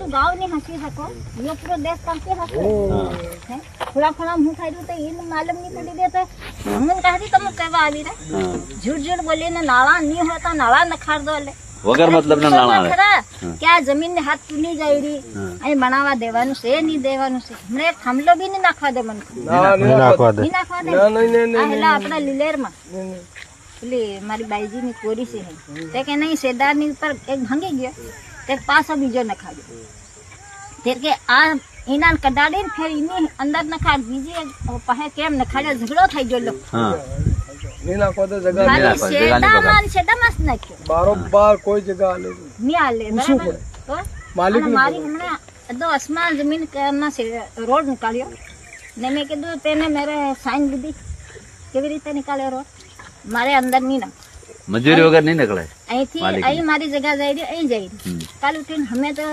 આખું ગાવ ની હસી શકો યો પૂરો દેશ કાંપી હશે થોડા થોડા હું ખાઈ તો એનું માલમ નહીં પડી દે તો મને કહી તમે કહેવા આવી રે ઝૂઠ ઝૂઠ બોલીને નાળા નહીં હોતા નાળા નખાડ દો એટલે વગર મતલબ ના નાણા આવે કે આ જમીન ને હાથ તુની જાય રહી અહીં બનાવવા દેવાનું છે નહીં દેવાનું છે હમણાં એક થાંભલો બી નહીં નાખવા દે મને નહીં નાખવા દે આપડા લીલેર માં પેલી મારી બાઈજી ની કોરી છે તે કે નહીં સેદાર ની ઉપર એક ભાંગી ગયો તે પાછો બીજો નખાવ્યો તે કે આ એના કડાડી ને ફેર એની અંદર નખાડ બીજી પાસે કેમ નખાડ્યો ઝઘડો થઈ ગયો બારોબાર કોઈ જગ્યા આલે નહીં આલે બરાબર તો મારી હમણાં અધો આસમાન જમીન ના રોડ નીકાળ્યો ને મેં કીધું તેને મેરે સાઈન લીધી કેવી રીતે નીકાળ્યો રોડ મારે અંદર નહીં ના મજૂરી વગર નહીં નીકળે અહીંથી અહીં મારી જગ્યા જઈ રહી અહીં જઈ રહી કાલ ઉઠીને અમે તો